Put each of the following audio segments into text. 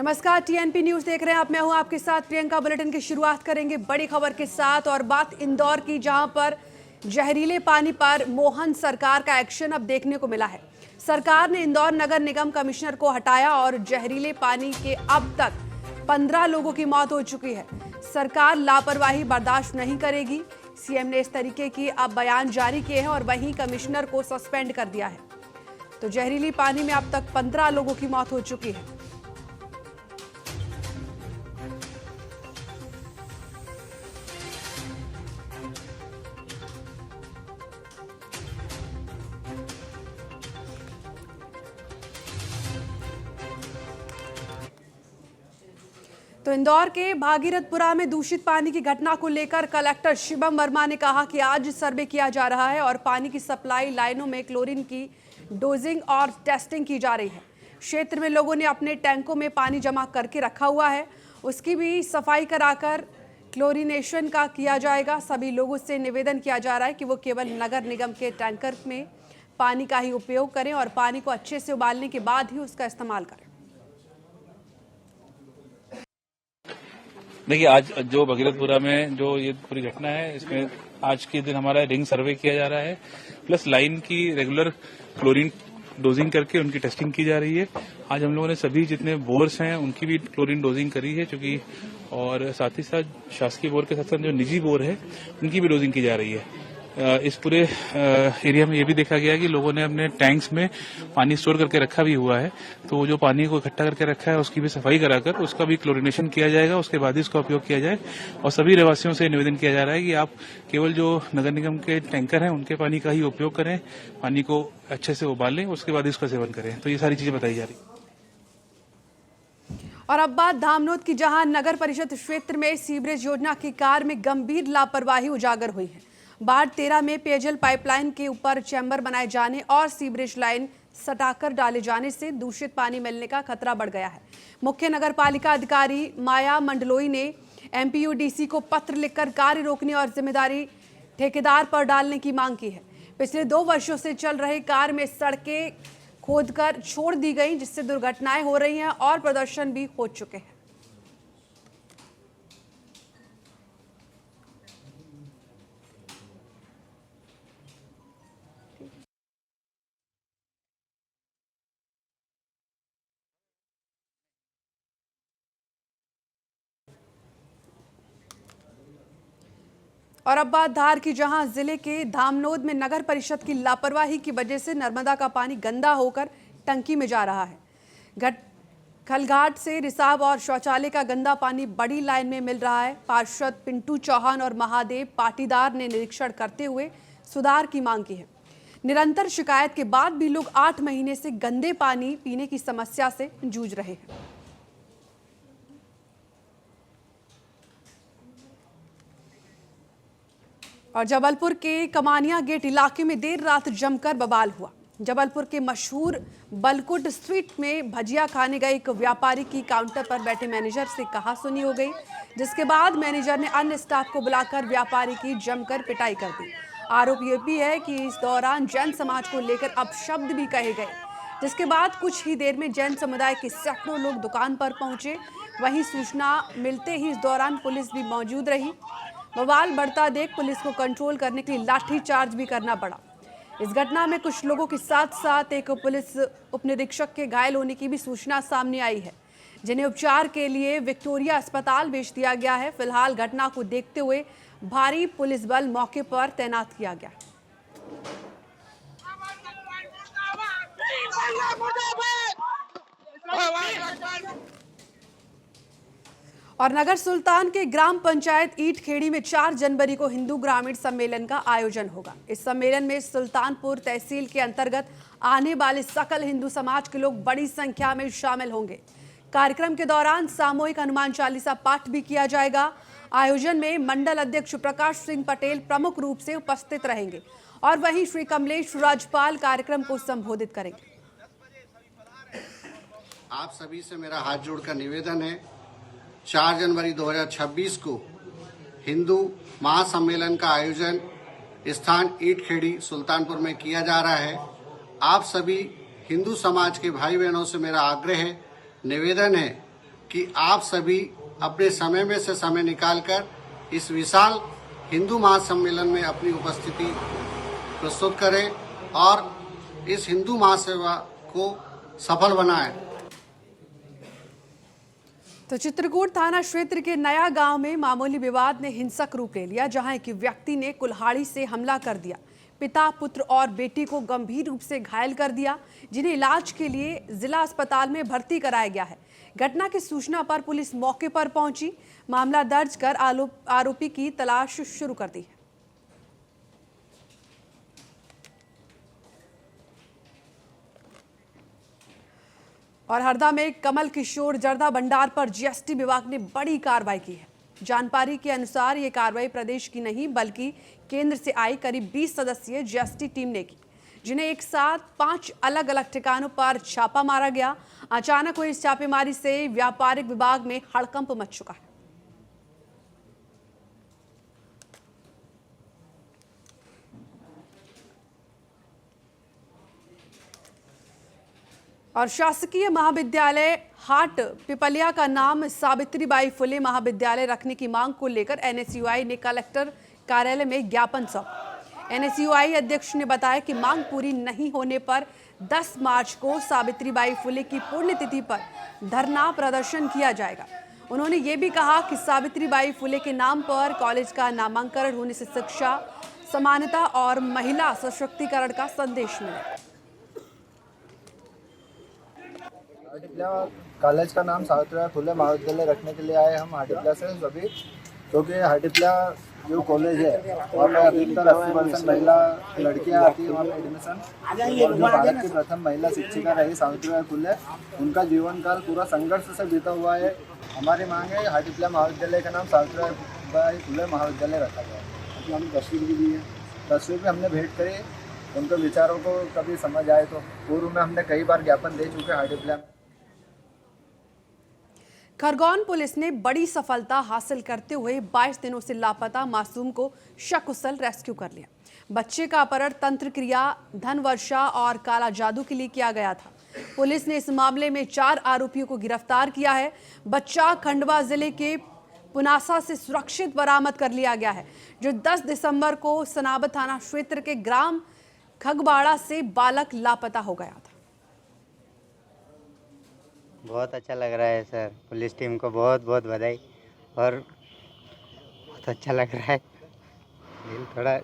नमस्कार, TNP news देख रहे हैं आप। मैं हूं आपके साथ प्रियंका। बुलेटिन की शुरुआत करेंगे बड़ी खबर के साथ और बात इंदौर की, जहां पर जहरीले पानी पर मोहन सरकार का एक्शन अब देखने को मिला है। सरकार ने इंदौर नगर निगम कमिश्नर को हटाया और जहरीले पानी के अब तक 15 लोगों की मौत हो चुकी है। सरकार लापरवाही बर्दाश्त नहीं करेगी। सीएम ने इस तरीके की अब बयान जारी किए हैं और वहीं कमिश्नर को सस्पेंड कर दिया है। तो जहरीली पानी में अब तक 15 लोगों की मौत हो चुकी है। तो इंदौर के भागीरथपुरा में दूषित पानी की घटना को लेकर कलेक्टर शिवम वर्मा ने कहा कि आज सर्वे किया जा रहा है और पानी की सप्लाई लाइनों में क्लोरीन की डोजिंग और टेस्टिंग की जा रही है। क्षेत्र में लोगों ने अपने टैंकों में पानी जमा करके रखा हुआ है, उसकी भी सफाई कराकर क्लोरीनेशन का किया जाएगा। सभी लोगों से निवेदन किया जा रहा है कि वो केवल नगर निगम के टैंकर में पानी का ही उपयोग करें और पानी को अच्छे से उबालने के बाद ही उसका इस्तेमाल करें। देखिए, आज जो भगीरथपुरा में जो ये पूरी घटना है, इसमें आज के दिन हमारा रिंग सर्वे किया जा रहा है, प्लस लाइन की रेगुलर क्लोरीन डोजिंग करके उनकी टेस्टिंग की जा रही है। आज हम लोगों ने सभी जितने बोर्स हैं उनकी भी क्लोरीन डोजिंग करी है, क्योंकि और साथ ही साथ शासकीय बोर के साथ साथ जो निजी बोर है उनकी भी डोजिंग की जा रही है। इस पूरे एरिया में ये भी देखा गया कि लोगों ने अपने टैंक्स में पानी स्टोर करके रखा भी हुआ है, तो जो पानी को इकट्ठा करके रखा है उसकी भी सफाई कराकर उसका भी क्लोरीनेशन किया जाएगा, उसके बाद ही इसका उपयोग किया जाए। और सभी रहवासियों से निवेदन किया जा रहा है कि आप केवल जो नगर निगम के टैंकर हैं उनके पानी का ही उपयोग करें, पानी को अच्छे से उबालें, उसके बाद इसका सेवन करें। तो ये सारी चीजें बताई जा रही। और अब बात धामनोद की, जहां नगर परिषद क्षेत्र में सीवरेज योजना की कार्य में गंभीर लापरवाही उजागर हुई है। वार्ड 13 में पेयजल पाइपलाइन के ऊपर चैम्बर बनाए जाने और सीवरेज लाइन सटाकर डाले जाने से दूषित पानी मिलने का खतरा बढ़ गया है। मुख्य नगर पालिका अधिकारी माया मंडलोई ने एमपीयूडीसी को पत्र लिखकर कार्य रोकने और जिम्मेदारी ठेकेदार पर डालने की मांग की है। पिछले 2 वर्षों से चल रहे कार्य में सड़कें खोदकर छोड़ दी गई, जिससे दुर्घटनाएं हो रही हैं और प्रदर्शन भी हो चुके हैं। और अब बात धार की, जहां जिले के धामनोद में नगर परिषद की लापरवाही की वजह से नर्मदा का पानी गंदा होकर टंकी में जा रहा है। खलघाट से रिसाव और शौचालय का गंदा पानी बड़ी लाइन में मिल रहा है। पार्षद पिंटू चौहान और महादेव पाटीदार ने निरीक्षण करते हुए सुधार की मांग की है। निरंतर शिकायत के बाद भी लोग 8 महीने से गंदे पानी पीने की समस्या से जूझ रहे हैं। और जबलपुर के कमानिया गेट इलाके में देर रात जमकर बवाल हुआ। जबलपुर के मशहूर बलकुट स्ट्रीट में भजिया खाने गए एक व्यापारी की काउंटर पर बैठे मैनेजर से कहासुनी हो गई, जिसके बाद मैनेजर ने अन्य स्टाफ को बुलाकर व्यापारी की जमकर पिटाई कर दी। आरोप यह भी है कि इस दौरान जैन समाज को लेकर अपशब्द भी कहे गए, जिसके बाद कुछ ही देर में जैन समुदाय के सैकड़ों लोग दुकान पर पहुंचे। वहीं सूचना मिलते ही इस दौरान पुलिस भी मौजूद रही। बवाल बढ़ता देख पुलिस को कंट्रोल करने के लिए लाठी चार्ज भी करना पड़ा। इस घटना में कुछ लोगों के साथ साथ एक पुलिस उपनिरीक्षक के घायल होने की भी सूचना सामने आई है, जिन्हें उपचार के लिए विक्टोरिया अस्पताल भेज दिया गया है। फिलहाल घटना को देखते हुए भारी पुलिस बल मौके पर तैनात किया गया। और नगर सुल्तान के ग्राम पंचायत ईटखेड़ी में 4 जनवरी को हिंदू ग्रामीण सम्मेलन का आयोजन होगा। इस सम्मेलन में सुल्तानपुर तहसील के अंतर्गत आने वाले सकल हिंदू समाज के लोग बड़ी संख्या में शामिल होंगे। कार्यक्रम के दौरान सामूहिक हनुमान चालीसा पाठ भी किया जाएगा। आयोजन में मंडल अध्यक्ष प्रकाश सिंह पटेल प्रमुख रूप से उपस्थित रहेंगे और वहीं श्री कमलेश राज्यपाल कार्यक्रम को संबोधित करेंगे। आप सभी से मेरा हाथ जोड़कर निवेदन है, 4 जनवरी 2026 को हिंदू महासम्मेलन का आयोजन स्थान ईटखेड़ी सुल्तानपुर में किया जा रहा है। आप सभी हिंदू समाज के भाई बहनों से मेरा आग्रह है, निवेदन है, कि आप सभी अपने समय में से समय निकालकर इस विशाल हिंदू महासम्मेलन में अपनी उपस्थिति प्रस्तुत करें और इस हिंदू महासेवा को सफल बनाएं। तो चित्रकूट थाना क्षेत्र के नया गांव में मामूली विवाद ने हिंसक रूप ले लिया, जहां एक व्यक्ति ने कुल्हाड़ी से हमला कर दिया। पिता, पुत्र और बेटी को गंभीर रूप से घायल कर दिया, जिन्हें इलाज के लिए जिला अस्पताल में भर्ती कराया गया है। घटना की सूचना पर पुलिस मौके पर पहुंची, मामला दर्ज कर आरोपी की तलाश शुरू कर दी है। और हरदा में कमल किशोर जर्दा भंडार पर जीएसटी विभाग ने बड़ी कार्रवाई की है। जानकारी के अनुसार ये कार्रवाई प्रदेश की नहीं बल्कि केंद्र से आई करीब 20 सदस्यीय जीएसटी टीम ने की, जिन्हें एक साथ 5 अलग अलग ठिकानों पर छापा मारा गया। अचानक हुई इस छापेमारी से व्यापारिक विभाग में हड़कंप मच चुका है। और शासकीय महाविद्यालय हाट पिपलिया का नाम सावित्रीबाई फुले महाविद्यालय रखने की मांग को लेकर एनएसयूआई ने कलेक्टर कार्यालय में ज्ञापन सौंपा। एनएसयूआई अध्यक्ष ने बताया कि मांग पूरी नहीं होने पर 10 मार्च को सावित्रीबाई फुले की पुण्यतिथि पर धरना प्रदर्शन किया जाएगा। उन्होंने ये भी कहा कि सावित्रीबाई फुले के नाम पर कॉलेज का नामांकन होने से शिक्षा, समानता और महिला सशक्तिकरण का संदेश मिलेगा। कॉलेज का नाम सावित्रीबाई फुले महाविद्यालय रखने के लिए आए हम हाटीपला से सभी, क्योंकि हाटीपला जो कॉलेज है वहाँ पे अधिकतर 80% महिला लड़कियाँ आती है वहाँ पे एडमिशन। जो भारत की प्रथम महिला शिक्षिका रही सावित्रीबाई फुले, उनका जीवन काल पूरा संघर्ष से बीता हुआ है। हमारी मांग है हाटीपला महाविद्यालय का नाम सावित्रीबाई फुले महाविद्यालय रखा जाए। हमने तस्वीर भी दी है, तस्वीर भी हमने भेंट करी, उनके विचारों को कभी समझ आए तो। पूर्व में हमने कई बार ज्ञापन दे चुके हैं हाटीपला में। खरगोन पुलिस ने बड़ी सफलता हासिल करते हुए 22 दिनों से लापता मासूम को सकुशल रेस्क्यू कर लिया। बच्चे का अपहरण तंत्र क्रिया, धन वर्षा और काला जादू के लिए किया गया था। पुलिस ने इस मामले में 4 आरोपियों को गिरफ्तार किया है। बच्चा खंडवा जिले के पुनासा से सुरक्षित बरामद कर लिया गया है, जो 10 दिसंबर को सनाबत थाना क्षेत्र के ग्राम खगबाड़ा से बालक लापता हो गया था। बहुत अच्छा लग रहा है सर, पुलिस टीम को बहुत बहुत बधाई और बहुत अच्छा लग रहा है। दिल थोड़ा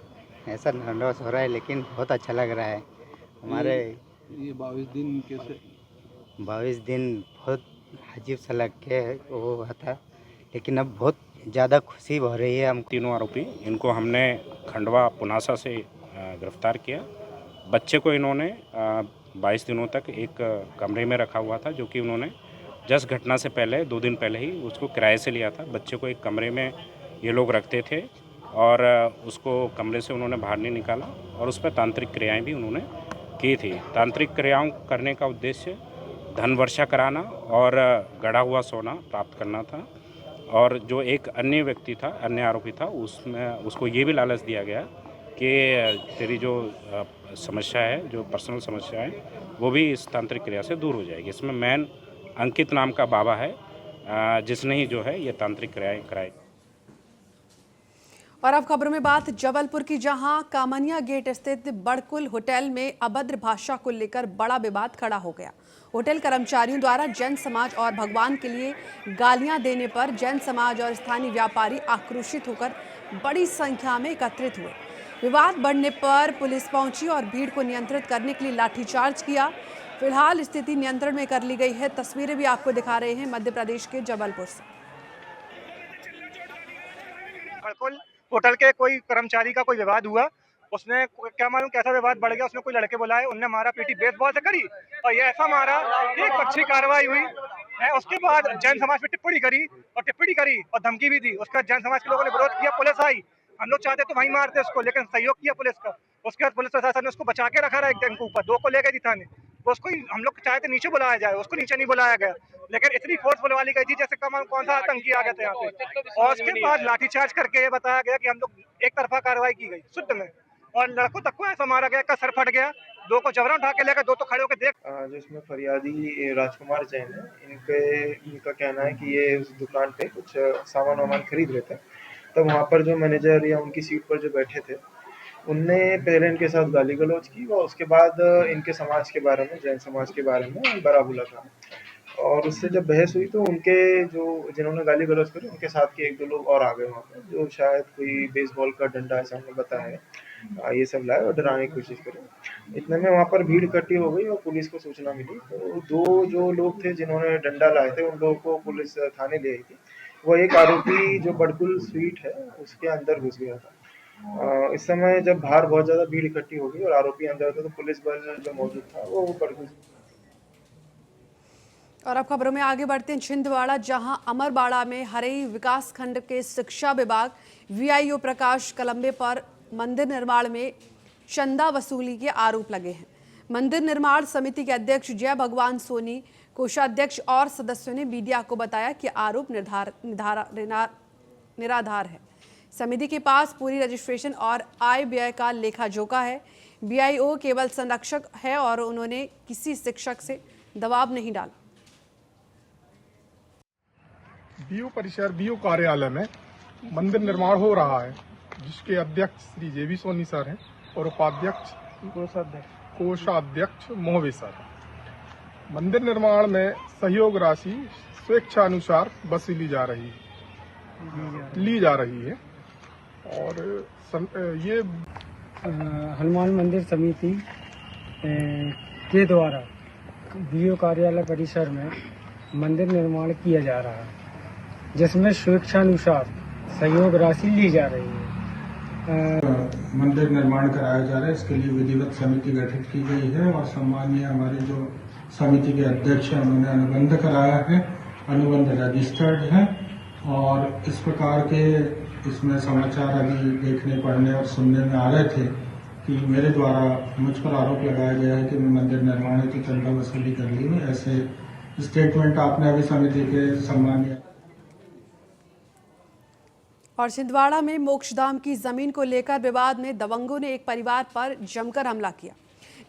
ऐसा नर्वस हो रहा है लेकिन बहुत अच्छा लग रहा है। हमारे ये 22 दिन कैसे 22 दिन बहुत अजीब सा लग के वो हुआ था, लेकिन अब बहुत ज़्यादा खुशी हो रही है। हम तीनों आरोपी इनको हमने खंडवा पुनासा से गिरफ्तार किया। बच्चे को इन्होंने 22 दिनों तक एक कमरे में रखा हुआ था, जो कि उन्होंने जस्ट घटना से पहले 2 दिन पहले ही उसको किराए से लिया था। बच्चे को एक कमरे में ये लोग रखते थे और उसको कमरे से उन्होंने बाहर नहीं निकाला और उस पर तांत्रिक क्रियाएं भी उन्होंने की थी। तांत्रिक क्रियाओं करने का उद्देश्य धन वर्षा कराना और गड़ा हुआ सोना प्राप्त करना था। और जो एक अन्य व्यक्ति था, अन्य आरोपी था, उसमें उसको ये भी लालच दिया गया कि तेरी जो समस्या है, जो पर्सनल समस्या है, वो भी इस तांत्रिक क्रिया से दूर हो जाएगी। इसमें मैन अंकित नाम का बाबा है, जिसने ही जो है ये तांत्रिक क्रियाएं कराई। और अब खबरों में बात जबलपुर की, जहां कामनिया गेट स्थित बड़कुल होटल में अभद्र भाषा को लेकर बड़ा विवाद खड़ा हो गया। होटल कर्मचारियों द्वारा जैन समाज और भगवान के लिए गालियां देने पर जैन समाज और स्थानीय व्यापारी आक्रोशित होकर बड़ी संख्या में एकत्रित हुए। विवाद बढ़ने पर पुलिस पहुंची और भीड़ को नियंत्रित करने के लिए लाठीचार्ज किया। फिलहाल स्थिति नियंत्रण में कर ली गई है। तस्वीरें भी आपको दिखा रहे हैं मध्य प्रदेश के जबलपुर से। होटल के कोई कर्मचारी का कोई विवाद हुआ, उसने क्या मालूम कैसा विवाद बढ़ गया, उसने कोई लड़के बुलाए, उनने मारा पीटी बेसबॉल से करी और ये ऐसा मारा, एक अच्छी कार्रवाई हुई है। उसके बाद जैन समाज पे टिप्पणी करी और धमकी भी दी। उसका जैन समाज के लोगों ने विरोध किया, पुलिस आई। हम लोग चाहते तो वहीं मारते उसको, लेकिन सहयोग किया पुलिस का। उसके बाद पुलिस प्रशासन ने उसको बचा के रखा रहा, एक जन के ऊपर 2 को ले गई थी थाने। तो उसको हम लोग चाहते नीचे बुलाया जाए, उसको नीचे नहीं बुलाया गया, लेकिन इतनी फोर्स बुलवा ली गई थी जैसे कौन सा आतंकी आ गया था यहाँ पे। और उसके बाद लाठीचार्ज करके ये बताया गया कि हम लोग एक तरफा कार्रवाई की गई शुद्ध में, और लड़कों तक को ऐसा मारा गया, का सर फट गया, दो को जबरन उठा के लेकर, दो तो खड़े होकर देख। जिसमें फरियादी राजकुमार जैन है, इनका कहना है कि ये उस दुकान पे कुछ सामान वामान खरीद रहे थे, तब वहाँ पर जो मैनेजर या उनकी सीट पर जो बैठे थे उनने पहले इनके साथ गाली गलौज की और उसके बाद इनके समाज के बारे में, जैन समाज के बारे में बड़ा बुला था। और उससे जब बहस हुई तो उनके जो जिन्होंने गाली गलौज करी उनके साथ के एक दो लोग और आ गए वहाँ पर, जो शायद कोई बेसबॉल का डंडा ऐसा उन्होंने बताया, ये सब लाए और डराने की कोशिश करी। इतने में वहाँ पर भीड़ इकट्ठी हो गई और पुलिस को सूचना मिली, तो दो जो लोग थे जिन्होंने डंडा लाए थे उन लोगों को पुलिस थाने ले आई थी। वो एक आरोपी जो बड़कुल स्वीट है उसके अंदर घुस गया था। इस समय जब बाहर बहुत ज्यादा भीड़ इकट्ठी हो गई और आरोपी अंदर था, तो पुलिस बल जो मौजूद था वो बड़कुल। और अब खबरों में आगे बढ़ते हैं। छिंदवाड़ा, जहां अमरबाड़ा में हरई विकास खंड के शिक्षा विभाग वीआईओ प्रकाश कलम्बे पर मंदिर निर्माण में चंदा वसूली के आरोप लगे हैं। मंदिर निर्माण समिति के अध्यक्ष जय भगवान सोनी, कोषाध्यक्ष और सदस्यों ने मीडिया को बताया कि आरोप निराधार है। समिति के पास पूरी रजिस्ट्रेशन और आय व्यय का लेखा जोखा है। वीआईओ केवल संरक्षक है और उन्होंने किसी शिक्षक से दबाव नहीं डाला। बीओ परिसर बीओ कार्यालय में मंदिर निर्माण हो रहा है, जिसके अध्यक्ष श्री जेबी सोनी सर हैं और उपाध्यक्ष कोषाध्यक्ष मोहवे सर हैं। मंदिर निर्माण में सहयोग राशि स्वेच्छानुसार वसूली ली जा रही है और ये हनुमान मंदिर समिति के द्वारा बीओ कार्यालय परिसर में मंदिर निर्माण किया जा रहा है, जिसमें स्वेच्छानुसार सहयोग राशि ली जा रही है। मंदिर निर्माण कराया जा रहा है, इसके लिए विधिवत समिति गठित की गई है और सम्मानीय हमारे जो समिति के अध्यक्ष हैं उन्होंने अनुबंध कराया है, अनुबंध रजिस्टर्ड है और इस प्रकार के इसमें समाचार अभी देखने पढ़ने और सुनने में आ रहे थे कि मेरे द्वारा मुझ पर आरोप लगाया गया है कि मैं मंदिर निर्माण की चंदा वसूली कर ली हूँ। ऐसे स्टेटमेंट आपने अभी समिति के सम्मानीय। और छिंदवाड़ा में मोक्षधाम की जमीन को लेकर विवाद में दबंगों ने एक परिवार पर जमकर हमला किया,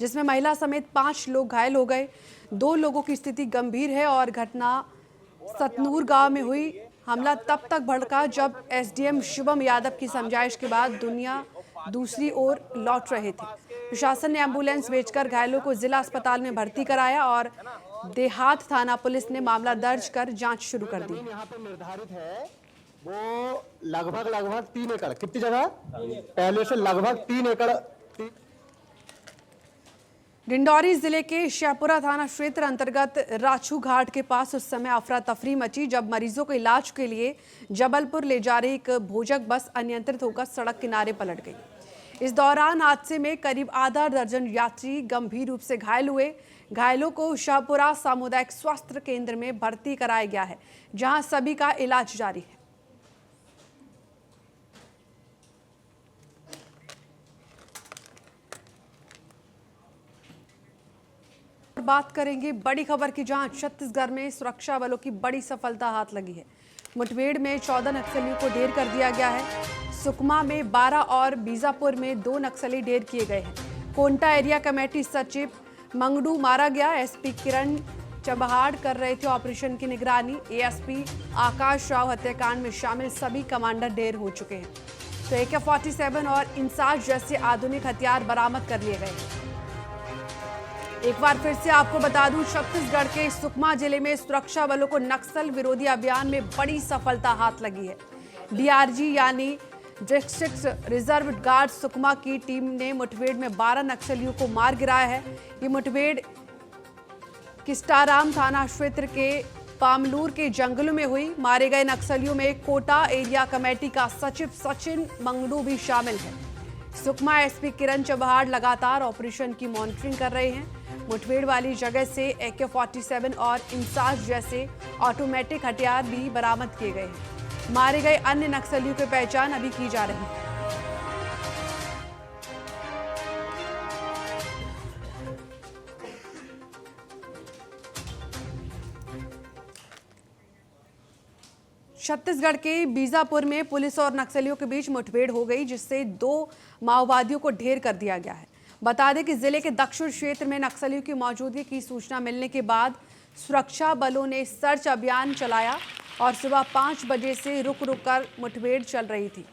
जिसमें महिला समेत 5 लोग घायल हो गए। 2 लोगों की स्थिति गंभीर है और घटना सतनूर गांव में हुई। हमला तब तक भड़का जब एसडीएम शुभम यादव की समझाइश के बाद दूसरी ओर लौट रहे थे। प्रशासन ने एम्बुलेंस भेजकर घायलों को जिला अस्पताल में भर्ती कराया और देहात थाना पुलिस ने मामला दर्ज कर जांच शुरू कर दी। यहाँ पे निर्धारित है वो लगभग 3 एकड़, कितनी जगह पहले से लगभग 3 एकड़। डिंडौरी जिले के शाहपुरा थाना क्षेत्र अंतर्गत राछू घाट के पास उस समय अफरा तफरी मची जब मरीजों को इलाज के लिए जबलपुर ले जा रही एक भोजक बस अनियंत्रित होकर सड़क किनारे पलट गई। इस दौरान हादसे में करीब आधा दर्जन यात्री गंभीर रूप से घायल हुए। घायलों को शाहपुरा सामुदायिक स्वास्थ्य केंद्र में भर्ती कराया गया है, जहां सभी का इलाज जारी है। बात करेंगे बड़ी खबर की, जहां छत्तीसगढ़ में सुरक्षा बलों की बड़ी सफलता हाथ लगी है। मुठभेड़ में 14 नक्सलियों को ढेर कर दिया गया है। सुकमा में 12 और बीजापुर में 2 नक्सली ढेर किए गए हैं। कोंटा एरिया कमेटी सचिव मंगडू मारा गया। एसपी किरण चबहाड़ कर रहे थे ऑपरेशन की निगरानी। एएसपी आकाश राव हत्याकांड में शामिल सभी कमांडर ढेर हो चुके हैं। तो AK-47 और इंसास जैसे आधुनिक हथियार बरामद कर लिए गए हैं। एक बार फिर से आपको बता दूं, छत्तीसगढ़ के सुकमा जिले में सुरक्षा बलों को नक्सल विरोधी अभियान में बड़ी सफलता हाथ लगी है। डीआरजी यानी डिस्ट्रिक्ट रिजर्व गार्ड सुकमा की टीम ने मुठभेड़ में 12 नक्सलियों को मार गिराया है। ये मुठभेड़ किस्टाराम थाना क्षेत्र के पामलूर के जंगलों में हुई। मारे गए नक्सलियों में कोटा एरिया कमेटी का सचिव सचिन मंगडू भी शामिल है। सुकमा एसपी किरण चबहाड़ लगातार ऑपरेशन की मॉनिटरिंग कर रहे हैं। मुठभेड़ वाली जगह से AK-47 और इंसास जैसे ऑटोमेटिक हथियार भी बरामद किए गए हैं। मारे गए अन्य नक्सलियों की पहचान अभी की जा रही है। छत्तीसगढ़ के बीजापुर में पुलिस और नक्सलियों के बीच मुठभेड़ हो गई, जिससे 2 माओवादियों को ढेर कर दिया गया है। बता दें कि जिले के दक्षिण क्षेत्र में नक्सलियों की मौजूदगी की सूचना मिलने के बाद सुरक्षा बलों ने सर्च अभियान चलाया और सुबह 5 बजे से रुक रुक कर मुठभेड़ चल रही थी,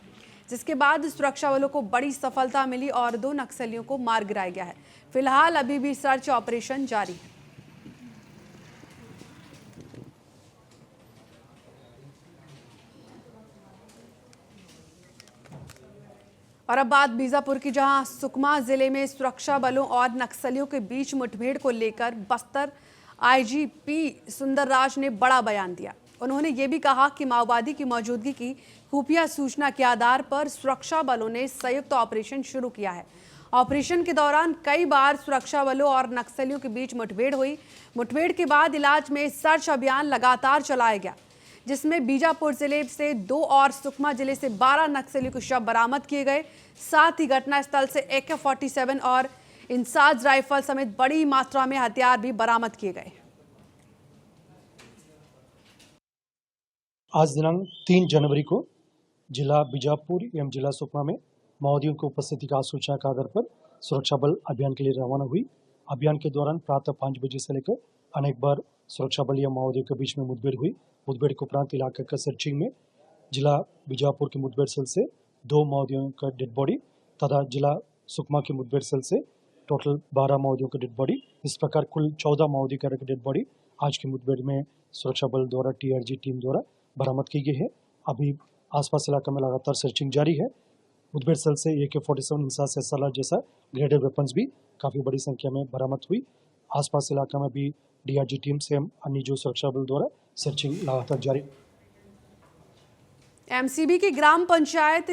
जिसके बाद सुरक्षा बलों को बड़ी सफलता मिली और 2 नक्सलियों को मार गिराया गया है। फिलहाल अभी भी सर्च ऑपरेशन जारी है। और अब बात बीजापुर की, जहां सुकमा जिले में सुरक्षा बलों और नक्सलियों के बीच मुठभेड़ को लेकर बस्तर आईजीपी सुंदरराज ने बड़ा बयान दिया। उन्होंने ये भी कहा कि माओवादी की मौजूदगी की खुफिया सूचना के आधार पर सुरक्षा बलों ने संयुक्त ऑपरेशन शुरू किया है। ऑपरेशन के दौरान कई बार सुरक्षा बलों और नक्सलियों के बीच मुठभेड़ हुई। मुठभेड़ के बाद इलाज में सर्च अभियान लगातार चलाया गया, जिसमें बीजापुर जिले से 2 और सुकमा जिले से 12 नक्सलियों के शव बरामद किए गए। साथ ही घटनास्थल से AK-47 और इंसाज राइफल समेत बड़ी मात्रा में हथियार भी बरामद किए गए। आज दिनांक 3 जनवरी को जिला बीजापुर एवं जिला सुकमा में माओवादियों की उपस्थिति का सूचना के आधार पर सुरक्षा बल अभियान के लिए रवाना हुई। अभियान के दौरान प्रातः 5 बजे से लेकर अनेक बार सुरक्षा बल या माओवादियों के बीच में मुठभेड़ हुई। मुठभेड़ के उपरांत इलाके का सर्चिंग में जिला बीजापुर के मुठभेड़ सेल से 2 माओवादियों का डेड बॉडी तथा जिला सुकमा के मुठभेड़ सेल से टोटल 12 माओवादियों का डेड बॉडी, इस प्रकार कुल 14 माओवादी का डेड बॉडी आज की मुठभेड़ में सुरक्षा बल द्वारा TRG टीम द्वारा बरामद की गई है। अभी आसपास इलाके में लगातार सर्चिंग जारी है। मुठभेड़ सेल से AK-47 इंसास SLR जैसा ग्रेडेड वेपन्स भी काफ़ी बड़ी संख्या में बरामद हुई। आसपास इलाके में भी DRG टीम से अन्य जो सुरक्षा बल द्वारा सर्चिंग लगातार जारी। MCB की ग्राम पंचायत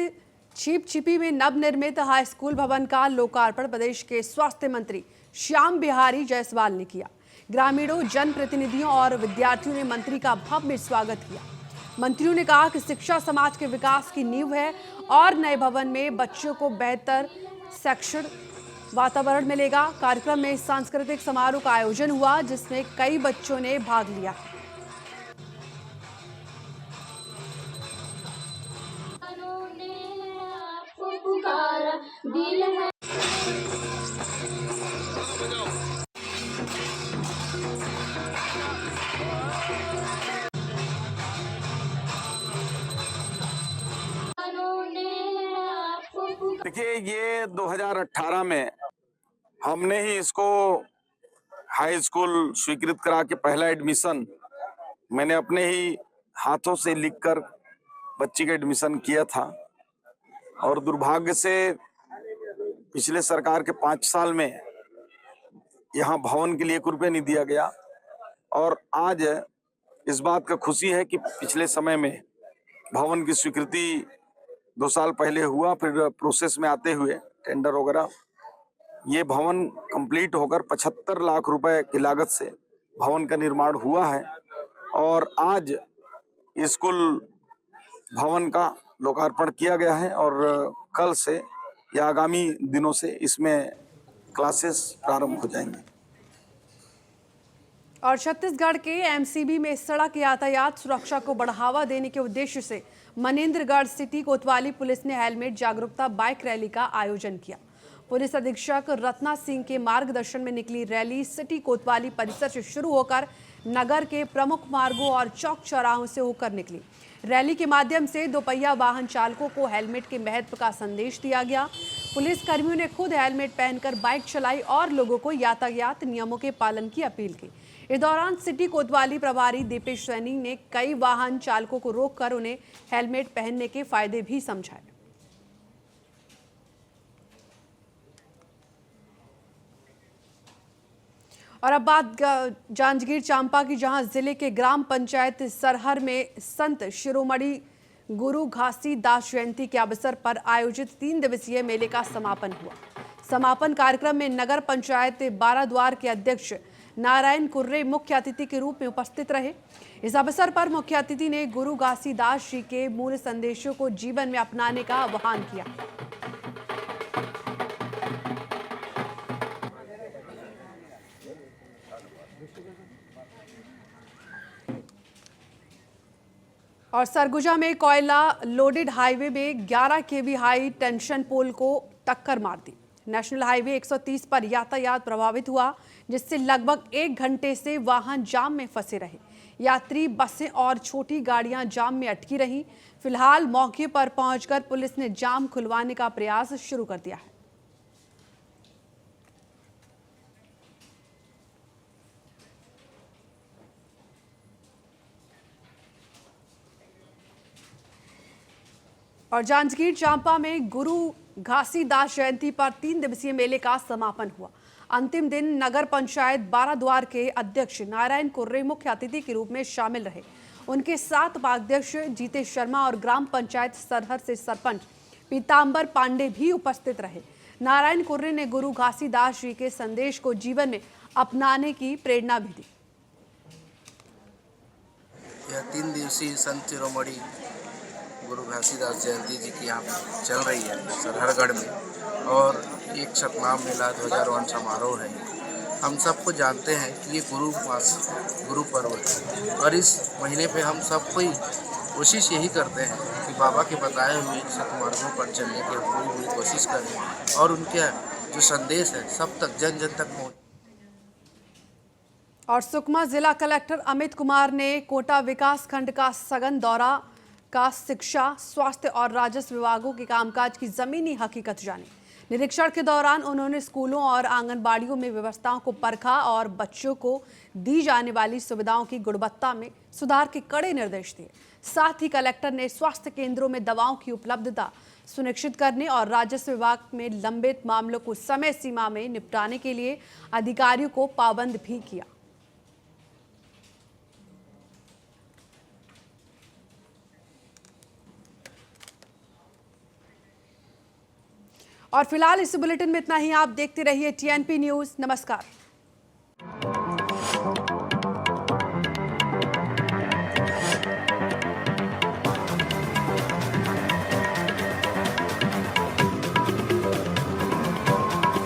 छिपछिपी में नवनिर्मित हाई स्कूल भवन का लोकार्पण प्रदेश के स्वास्थ्य मंत्री श्याम बिहारी जायसवाल ने किया। ग्रामीणों, जनप्रतिनिधियों और विद्यार्थियों ने मंत्री का भव्य स्वागत किया। मंत्रियों ने कहा कि शिक्षा समाज के विकास की नींव है और नए भवन में बच्चों को बेहतर शैक्षणिक वातावरण मिलेगा। कार्यक्रम में सांस्कृतिक समारोह का आयोजन हुआ, जिसमें कई बच्चों ने भाग लिया। देखिए, ये 2018 में हमने ही इसको हाई स्कूल स्वीकृत करा के पहला एडमिशन मैंने अपने ही हाथों से लिखकर बच्ची का एडमिशन किया था। और दुर्भाग्य से पिछले सरकार के 5 साल में यहाँ भवन के लिए 1 रुपया नहीं दिया गया। और आज इस बात का खुशी है कि पिछले समय में भवन की स्वीकृति 2 साल पहले हुआ, फिर प्रोसेस में आते हुए टेंडर वगैरह ये भवन कंप्लीट होकर 75 लाख रुपए की लागत से भवन का निर्माण हुआ है। और आज स्कूल भवन का लोकार्पण किया गया है और कल से या आगामी दिनों से इसमें क्लासेस प्रारंभ हो जाएंगे। और छत्तीसगढ़ के MCB में सड़क यातायात सुरक्षा को बढ़ावा देने के उद्देश्य से मनेंद्रगढ़ सिटी कोतवाली पुलिस ने हेलमेट जागरूकता बाइक रैली का आयोजन किया। पुलिस अधीक्षक रत्ना सिंह के मार्गदर्शन में निकली रैली सिटी कोतवाली परिसर से शुरू होकर नगर के प्रमुख मार्गों और चौक चौराहों से होकर निकली। रैली के माध्यम से दोपहिया वाहन चालकों को हेलमेट के महत्व का संदेश दिया गया। पुलिस कर्मियों ने खुद हेलमेट पहनकर बाइक चलाई और लोगों को यातायात नियमों के पालन की अपील की। इस दौरान सिटी कोतवाली प्रभारी दीपेश सैनी ने कई वाहन चालकों को रोककर उन्हें हेलमेट पहनने के फायदे भी समझाए। और अब बात जांजगीर चांपा की, जहां जिले के ग्राम पंचायत सरहर में संत शिरोमणि गुरु घासीदास जयंती के अवसर पर आयोजित 3 दिवसीय मेले का समापन हुआ। समापन कार्यक्रम में नगर पंचायत बाराद्वार के अध्यक्ष नारायण कुर्रे मुख्य अतिथि के रूप में उपस्थित रहे। इस अवसर पर मुख्य अतिथि ने गुरु घासीदास जी के मूल संदेशों को जीवन में अपनाने का आह्वान किया। और सरगुजा में कोयला लोडेड हाईवे में 11 kV हाई टेंशन पोल को टक्कर मार दी। नेशनल हाईवे 130 पर यातायात प्रभावित हुआ, जिससे लगभग 1 घंटे से वाहन जाम में फंसे रहे। यात्री बसें और छोटी गाड़ियां जाम में अटकी रहीं। फिलहाल मौके पर पहुंचकर पुलिस ने जाम खुलवाने का प्रयास शुरू कर दिया है। और जांजगीर चांपा में गुरु घासीदास जयंती पर 3 दिवसीय मेले का समापन हुआ। अंतिम दिन नगर पंचायत 12 द्वार के अध्यक्ष नारायण कुर्रे मुख्य अतिथि के रूप में शामिल रहे। उनके साथ उपाध्यक्ष जीते शर्मा और ग्राम पंचायत सरहर से सरपंच पीताम्बर पांडे भी उपस्थित रहे। नारायण कुर्रे ने गुरु घासीदास जी के संदेश को जीवन में अपनाने की प्रेरणा भी दी। यह 3 दिवसीय संत शिरोमणि गुरु घासीदास जयंती जी की यहाँ चल रही है सरहरगढ़ में, और एक सतनाम मेला ध्वजारोहण समारोह है। हम सबको जानते हैं कि ये गुरु पर्व है, और इस महीने पे हम सब कोई कोशिश यही करते हैं कि बाबा के बताए हुए सतमार्गों पर चलने की पूरी कोशिश करें, और उनके जो संदेश है सब तक जन जन तक पहुँचे। और सुकमा जिला कलेक्टर अमित कुमार ने कोटा विकास खंड का सघन दौरा का शिक्षा, स्वास्थ्य और राजस्व विभागों के कामकाज की जमीनी हकीकत जानी। निरीक्षण के दौरान उन्होंने स्कूलों और आंगनबाड़ियों में व्यवस्थाओं को परखा और बच्चों को दी जाने वाली सुविधाओं की गुणवत्ता में सुधार के कड़े निर्देश दिए। साथ ही कलेक्टर ने स्वास्थ्य केंद्रों में दवाओं की उपलब्धता सुनिश्चित करने और राजस्व विभाग में लंबित मामलों को समय सीमा में निपटाने के लिए अधिकारियों को पाबंद भी किया। और फिलहाल इस बुलेटिन में इतना ही। आप देखते रहिए TNP न्यूज़। नमस्कार।